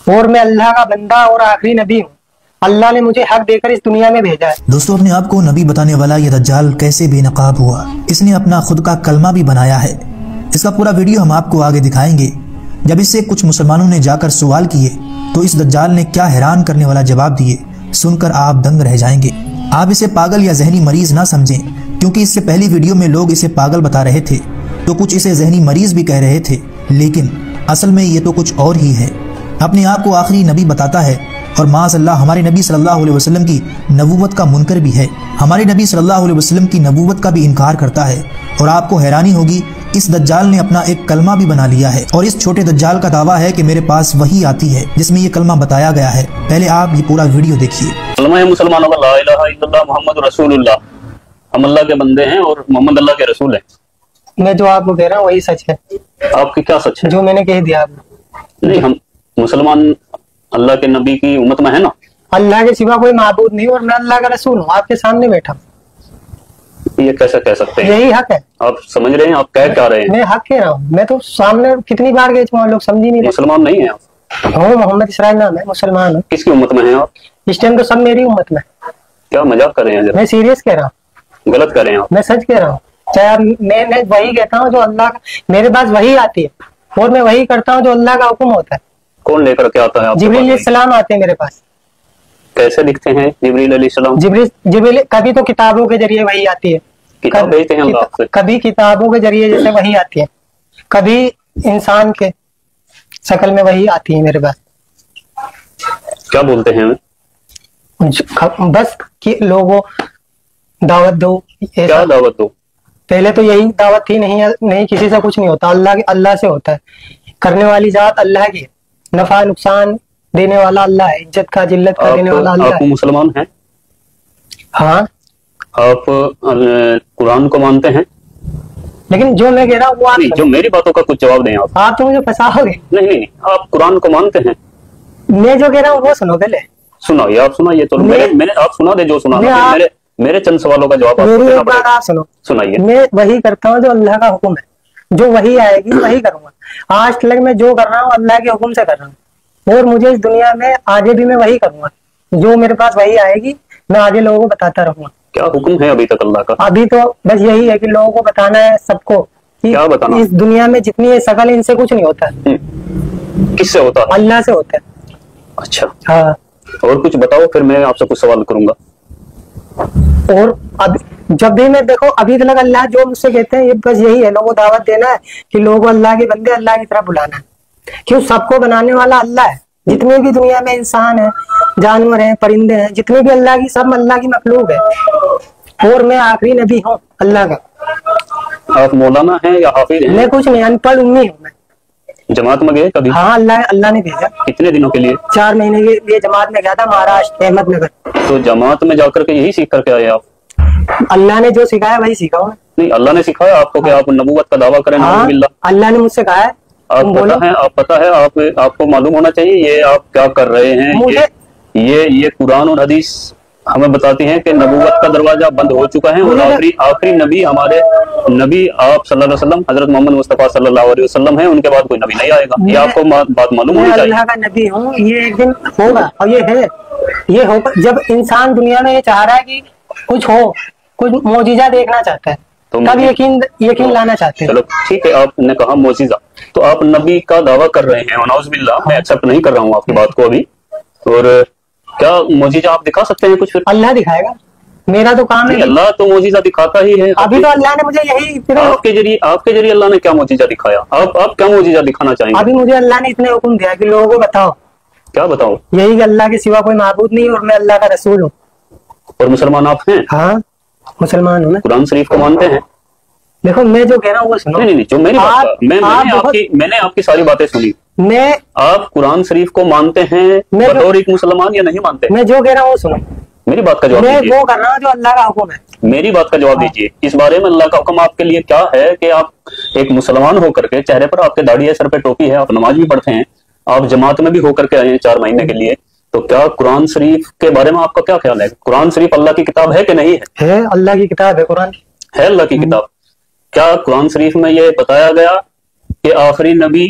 اور میں اللہ کا بندہ اور آخری نبی ہوں. اللہ نے مجھے حق دے کر اس دنیا میں بھیجا ہے. دوستو، اپنے آپ کو نبی بتانے والا یہ دجال کیسے بے نقاب ہوا؟ اس نے اپنا خود کا کلمہ بھی بنایا ہے. اس کا پورا ویڈیو ہم آپ کو آگے دکھائیں گے. جب اس سے کچھ مسلمانوں نے جا کر سوال کیے تو اس دجال نے کیا حیران کرنے والا جواب دیے، سن کر آپ دنگ رہ جائیں گے. آپ اسے پاگل یا ذہنی مریض نہ سمجھیں، کیونکہ اس سے پہلی ویڈیو میں لوگ اسے پاگل بتا رہے تھے تو کچھ اسے ذہنی مریض بھی کہہ رہے تھے، لیکن اصل میں یہ تو کچھ اور ہی ہے. اپنے آپ کو آخری نبی بتاتا ہے اور معاذ اللہ ہمارے نبی صلی اللہ علیہ وسلم کی نبوت کا منکر بھی ہے. ہمارے نبی صلی اللہ علیہ وسلم کی نبوت کا بھی انکار کرتا ہے. اور آپ کو حیرانی ہوگی، اس دجال نے اپنا ایک کلمہ بھی بنا لیا ہے. اور اس چھوٹے دجال کا دعویٰ ہے کہ میرے پاس وحی آتی ہے جس میں یہ کلمہ بتایا گیا ہے. پہلے آپ یہ پورا ویڈیو دیکھیے. کلمہ ہے مسلمانوں کا لا الہ الا اللہ محمد رسول اللہ. ہم اللہ کے بندے ہیں اور محمد اللہ کے رسول ہیں. میں جو آپ کو کہہ رہا ہوں وہی سچ ہے. آپ کی کیا سچ ہے؟ جو میں نے کہہ دیا آپ کو. نہیں، ہم مسلمان اللہ کے نبی کی امت میں ہے نا. اللہ کے سوا کوئی معبود نہیں اور میں اللہ کا رسول ہوں. آپ کے سامنے بیٹھا ہوں. یہ کیسے کہہ سکتے ہیں؟ یہی حق ہے. آپ سمجھ رہے ہیں آپ کہہ کیا رہے ہیں؟ میں حق کہہ رہا ہوں. میں تو سامنے کتنی بار گئے تھے، لوگ سمجھ ہی نہیں رہے. مسلمان نہیں ہیں آپ؟ ہوں، محمد اسرائیل نام ہے، مسلمان ہوں. کس کی امت میں ہیں آپ؟ اس ٹائم تو سب میری امت میں. کیا مذاق کر رہے ہیں؟ میں سیریس کہہ رہا ہوں. غلط کر رہے ہیں آپ. میں سچ کہہ رہا ہوں. چاہے میں وہی کہتا ہوں جو اللہ کا، میرے پاس وہی آتی ہے اور میں وہی کرتا ہوں جو اللہ کا حکم ہوتا ہے. کون لے کر کے آتا ہے آپ؟ جبریل علیہ السلام آتے ہیں میرے پاس. کیسے لکھتے ہیں جبریل علیہ السلام؟ جبریل کبھی تو کتابوں کے ذریعے وہی آتی ہے. کتاب بھیجتے ہیں اللہ سے. کبھی کتابوں کے ذریعے جیسے وہی آتی ہے، کبھی انسان کے شکل میں وہی آتی ہے میرے پاس. کیا بولتے ہیں؟ بس کہ لوگوں دعوت دو. کیا دعوت دو؟ پہلے تو یہی دعوت تھی. نہیں کسی سے کچھ نہیں ہوتا، اللہ سے ہوتا ہے. کرنے والی ذات اللہ کی ہے. نفع نقصان دینے والا اللہ ہے. عزت کا ذلت کا دینے والا اللہ آپ ہے. مسلمان ہیں؟ ہاں. آپ قرآن کو مانتے ہیں؟ لیکن جو میں کہہ رہا ہوں وہ آپ جو میری باتوں کا کچھ جواب دیں. آپ تو مجھے پھنساؤ گے. نہیں، آپ قرآن کو مانتے ہیں؟ میں جو کہہ رہا ہوں وہ سنو پہلے. سنائیے. آپ سنائیے تو آپ سنا دے جو سنا. میرے چند سوالوں کا جواب آپ سنائیے. میں وہی کرتا ہوں جو اللہ کا حکم ہے. جو وہی آئے گی وہی کروں گا. آج تک میں جو کر رہا ہوں اللہ کے حکم سے کر رہا ہوں اور مجھے اس دنیا میں آگے بھی میں وہی کروں گا. جو میرے پاس وہی آئے گی میں آگے لوگوں کو بتاتا رہوں گا. کیا حکم ہے ابھی تک اللہ کا؟ ابھی تو بس یہی ہے کہ لوگوں کو بتانا ہے سب کو. کیا بتانا؟ اس دنیا میں جتنی شکل ان سے کچھ نہیں ہوتا. کس سے ہوتا ہے؟ اللہ سے ہوتا ہے. اچھا. ہاں. اور کچھ بتاؤ پھر میں آپ سے کچھ سوال کروں گا. اور اب جب بھی میں دیکھو ابھی تک اللہ جو مجھ سے کہتے ہیں یہ بس یہی ہے، لوگوں کو دعوت دینا ہے کہ لوگوں کو اللہ کے بندے اللہ کی طرف بلانا ہے. کیوں؟ سب کو بنانے والا اللہ ہے. جتنے بھی دنیا میں انسان ہیں، جانور ہیں، پرندے ہیں، جتنے بھی اللہ کی، سب اللہ کی مخلوق ہے. اور میں آخری نبی ہوں اللہ کا. آپ مولانا ہیں یا حافظ ہیں؟ میں کچھ نہیں، ان پڑھ امی ہوں. میں جماعت میں گئے کبھی؟ ہاں، اللہ نے بھیجا. کتنے دنوں کے لیے؟ 4 مہینے کے لیے جماعت میں گیا تھا مہاراشٹر احمد نگر. تو جماعت میں جا کر کے یہی سیکھ کر کے آئے آپ؟ اللہ نے جو سکھایا وہی سیکھا ہوں. نہیں، اللہ نے سکھایا آپ کو کہ آپ نبوت کا دعویٰ کریں؟ ہاں، اللہ نے مجھ سے کہا ہے. آپ پتہ ہے آپ کو معلوم ہونا چاہیے یہ آپ کیا کر رہے ہیں. یہ قرآن اور حدیث ہمیں بتاتی ہیں کہ نبوت کا دروازہ بند ہو چکا ہے اور آخری نبی ہمارے نبی آپ صلی اللہ علیہ وسلم حضرت محمد مصطفیٰ صلی اللہ علیہ وسلم ہیں. ان کے بعد کوئی نبی نہیں آئے گا. یہ آپ کو بات معلوم ہونی چاہیے. اللہ کا نبی ہوں. یہ ایک دن ہوگا اور یہ ہوگا جب انسان دنیا میں یہ چاہ رہا ہے کہ کچھ ہو، کچھ معجزہ دیکھنا چاہتا ہے، تب یقین لانا چاہتے ہیں. چلو ٹھیک ہے، آپ نے کہا معجزہ، تو آپ نبی کا دعویٰ کر رہے ہیں. ونعوذ باللہ، میں ایکسپٹ نہیں کر رہا ہوں آپ کی بات کو ابھی. اور کیا معجزہ آپ دکھا سکتے ہیں کچھ؟ پھر اللہ دکھائے گا. میرا تو کام ہے. اللہ تو معجزہ دکھاتا ہی ہے. ابھی تو اللہ نے مجھے یہی آپ کے ذریعے اللہ نے کیا معجزہ دکھایا؟ آپ کیا معجزہ دکھانا چاہیں گے؟ ابھی مجھے اللہ نے اتنے حکم دیا کہ لوگوں کو بتاؤ. کیا بتاؤ؟ یہی کہ اللہ کے سوا کوئی معبود نہیں اور میں اللہ کا رسول ہوں. اور مسلمان آپ ہیں؟ ہاں مسلمان ہوں. قرآن شریف کو مانتے ہیں؟ دیکھو میں جو کہہ رہا ہوں وہ سنو. نہیں، جو میری بات، میں نے آپ کی ساری باتیں سنی. آپ قرآن شریف کو مانتے ہیں بطور ایک مسلمان یا نہیں مانتے؟ میں جو کہہ رہا ہوں وہ سنو. میری بات کا جواب دیجیے. میں وہ کر رہا ہوں جو اللہ کا حکم ہے. میری بات کا جواب دیجیے. اس بارے میں اللہ کا حکم آپ کے لیے کیا ہے کہ آپ ایک مسلمان ہو کر کے، چہرے پر آپ کے داڑھی ہے، سر پہ ٹوپی ہے، آپ نماز بھی پڑھتے ہیں، آپ جماعت میں بھی ہو کر کے آئے ہیں 4 مہینے کے لیے، تو کیا قرآن شریف کے بارے میں آپ کا کیا خیال ہے؟ قرآن شریف اللہ کی کتاب ہے کہ نہیں ہے؟ ہے، اللہ کی کتاب ہے. قرآن ہے اللہ کی کتاب. کیا قرآن شریف میں یہ بتایا گیا کہ آخری نبی